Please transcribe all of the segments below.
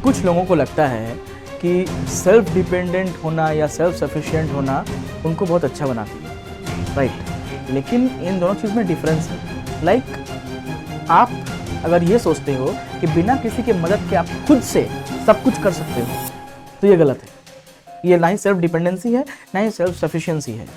कुछ लोगों को लगता है कि सेल्फ डिपेंडेंट होना या सेल्फ सफिशिएंट होना उनको बहुत अच्छा बनाती है, राइट। लेकिन इन दोनों चीज़ में डिफरेंस है। लाइक आप अगर ये सोचते हो कि बिना किसी के मदद के आप खुद से सब कुछ कर सकते हो, तो ये गलत है। ये ना ही सेल्फ डिपेंडेंसी है, ना ही सेल्फ सफिशिएंसी है।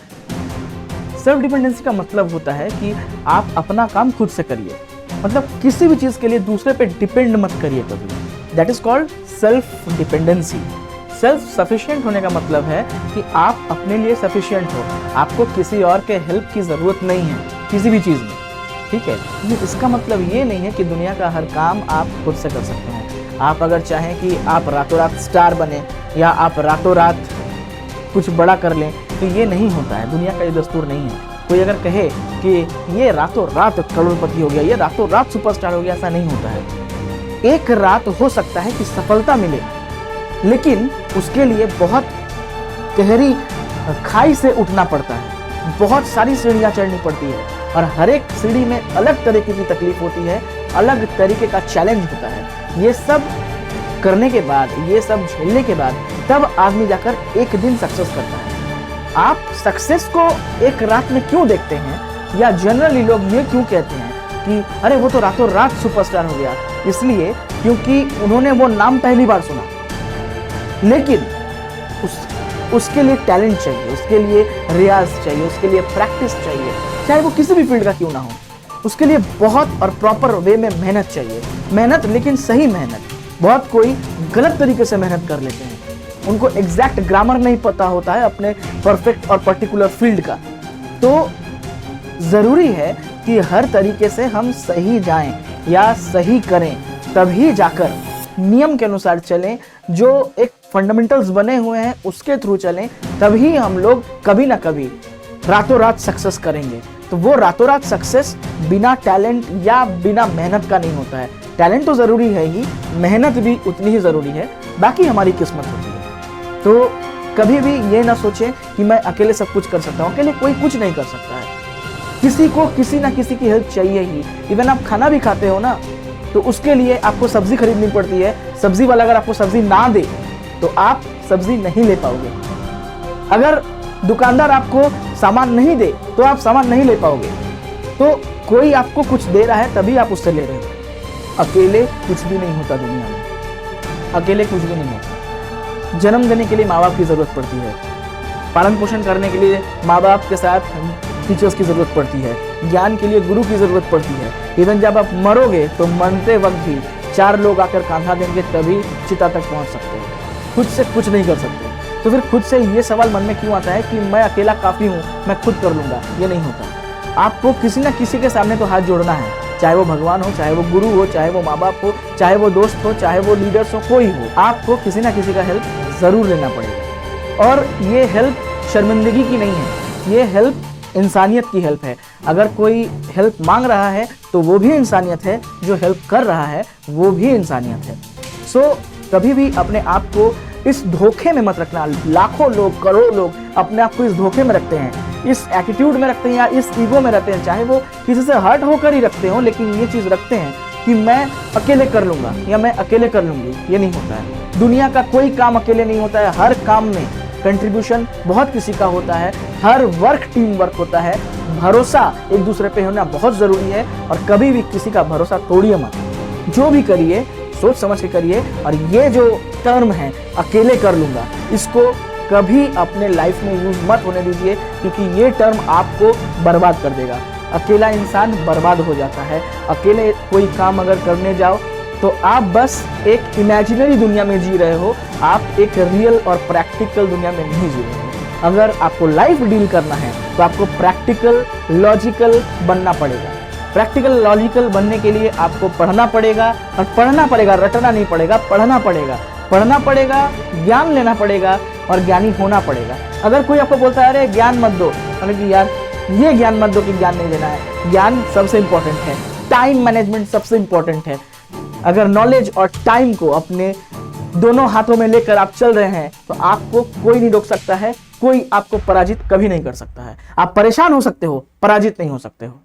सेल्फ डिपेंडेंसी का मतलब होता है कि आप अपना काम खुद से करिए, मतलब किसी भी चीज़ के लिए दूसरे पे डिपेंड मत करिए कभी। That is called self dependency. Self sufficient होने का मतलब है कि आप अपने लिए सफिशिएंट हो, आपको किसी और के हेल्प की ज़रूरत नहीं है किसी भी चीज़ में, ठीक है। इसका मतलब ये नहीं है कि दुनिया का हर काम आप खुद से कर सकते हैं। आप अगर चाहें कि आप रातों रात स्टार बने या आप रातों रात कुछ बड़ा कर लें, तो ये नहीं होता है। दुनिया का ये दस्तूर नहीं है। कोई अगर कहे कि ये रातों रात करोड़पति हो गया, ये रातों रात सुपरस्टार हो गया, ऐसा नहीं होता है। एक रात हो सकता है कि सफलता मिले, लेकिन उसके लिए बहुत गहरी खाई से उठना पड़ता है, बहुत सारी सीढ़ियाँ चढ़नी पड़ती है, और हर एक सीढ़ी में अलग तरीके की तकलीफ होती है, अलग तरीके का चैलेंज होता है। ये सब करने के बाद, ये सब झेलने के बाद तब आदमी जाकर एक दिन सक्सेस करता है। आप सक्सेस को एक रात में क्यों देखते हैं, या जनरली लोग ये क्यों कहते हैं कि अरे वो तो रातों रात सुपरस्टार हो गया, इसलिए क्योंकि उन्होंने वो नाम पहली बार सुना। लेकिन उसके लिए टैलेंट चाहिए, उसके लिए रियाज चाहिए, उसके लिए प्रैक्टिस चाहिए, चाहे वो किसी भी फील्ड का क्यों ना हो। उसके लिए बहुत और प्रॉपर वे में मेहनत चाहिए। मेहनत, लेकिन सही मेहनत। बहुत कोई गलत तरीके से मेहनत कर लेते हैं, उनको एग्जैक्ट ग्रामर नहीं पता होता है अपने परफेक्ट और पर्टिकुलर फील्ड का। तो ज़रूरी है कि हर तरीके से हम सही जाएं या सही करें, तभी जाकर नियम के अनुसार चलें, जो एक फंडामेंटल्स बने हुए हैं उसके थ्रू चलें, तभी हम लोग कभी ना कभी रातों रात सक्सेस करेंगे। तो वो रातों रात सक्सेस बिना टैलेंट या बिना मेहनत का नहीं होता है। टैलेंट तो ज़रूरी है ही, मेहनत भी उतनी ही ज़रूरी है, बाकी हमारी किस्मत होती है। तो कभी भी ये ना सोचें कि मैं अकेले सब कुछ कर सकता हूँ। अकेले कोई कुछ नहीं कर सकता है, किसी को किसी ना किसी की हेल्प चाहिए ही। इवन आप खाना भी खाते हो ना, तो उसके लिए आपको सब्जी खरीदनी पड़ती है। सब्जी वाला अगर आपको सब्जी ना दे तो आप सब्जी नहीं ले पाओगे। अगर दुकानदार आपको सामान नहीं दे तो आप सामान नहीं ले पाओगे। तो कोई आपको कुछ दे रहा है तभी आप उससे ले रहे हो। अकेले कुछ भी नहीं होता दुनिया में, अकेले कुछ भी नहीं होता। जन्म देने के लिए माँ बाप की ज़रूरत पड़ती है, पालन पोषण करने के लिए माँ बाप के साथ टीचर्स की ज़रूरत पड़ती है, ज्ञान के लिए गुरु की ज़रूरत पड़ती है। इवन जब आप मरोगे तो मरते वक्त भी 4 लोग आकर कांधा देंगे, तभी चिता तक पहुँच सकते हो। खुद से कुछ नहीं कर सकते। तो फिर खुद से ये सवाल मन में क्यों आता है कि मैं अकेला काफ़ी हूँ, मैं खुद कर लूँगा? ये नहीं होता। आपको किसी न किसी के सामने तो हाथ जोड़ना है, चाहे वो भगवान हो, चाहे वो गुरु हो, चाहे वो माँ बाप हो, चाहे वो दोस्त हो, चाहे वो लीडर्स हो, कोई हो, आपको किसी न किसी का हेल्प ज़रूर लेना पड़ेगा। और ये हेल्प शर्मिंदगी की नहीं है, ये हेल्प इंसानियत की हेल्प है। अगर कोई हेल्प मांग रहा है तो वो भी इंसानियत है, जो हेल्प कर रहा है वो भी इंसानियत है। सो कभी भी अपने आप को इस धोखे में मत रखना। लाखों लोग, करोड़ों लोग अपने आप को इस धोखे में रखते हैं, इस एटीट्यूड में रखते हैं या इस ईगो में रहते हैं, चाहे वो किसी से हर्ट होकर ही रखते हो, लेकिन ये चीज़ रखते हैं कि मैं अकेले कर लूँगा या मैं अकेले कर लूँगी। ये नहीं होता है। दुनिया का कोई काम अकेले नहीं होता है। हर काम में कंट्रीब्यूशन बहुत किसी का होता है, हर वर्क टीम वर्क होता है। भरोसा एक दूसरे पे होना बहुत ज़रूरी है, और कभी भी किसी का भरोसा तोड़िए मत। जो भी करिए सोच समझ के करिए। और ये जो टर्म है अकेले कर लूँगा, इसको कभी अपने लाइफ में यूज़ मत होने दीजिए, क्योंकि ये टर्म आपको बर्बाद कर देगा। अकेला इंसान बर्बाद हो जाता है। अकेले कोई काम अगर करने जाओ तो आप बस एक इमेजिनरी दुनिया में जी रहे हो, आप एक रियल और प्रैक्टिकल दुनिया में नहीं जी रहे हो। अगर आपको लाइफ डील करना है तो आपको प्रैक्टिकल लॉजिकल बनना पड़ेगा। प्रैक्टिकल लॉजिकल बनने के लिए आपको पढ़ना पड़ेगा, और पढ़ना पड़ेगा, रटना नहीं पड़ेगा, पढ़ना पड़ेगा। पढ़ना पड़ेगा, ज्ञान लेना पड़ेगा, और ज्ञानी होना पड़ेगा। अगर कोई आपको बोलता है अरे ज्ञान मत दो, कि यार ये ज्ञान मत दो कि ज्ञान नहीं देना है। ज्ञान सबसे इंपॉर्टेंट है, टाइम मैनेजमेंट सबसे इंपॉर्टेंट है। अगर नॉलेज और टाइम को अपने दोनों हाथों में लेकर आप चल रहे हैं तो आपको कोई नहीं रोक सकता है, कोई आपको पराजित कभी नहीं कर सकता है। आप परेशान हो सकते हो, पराजित नहीं हो सकते हो।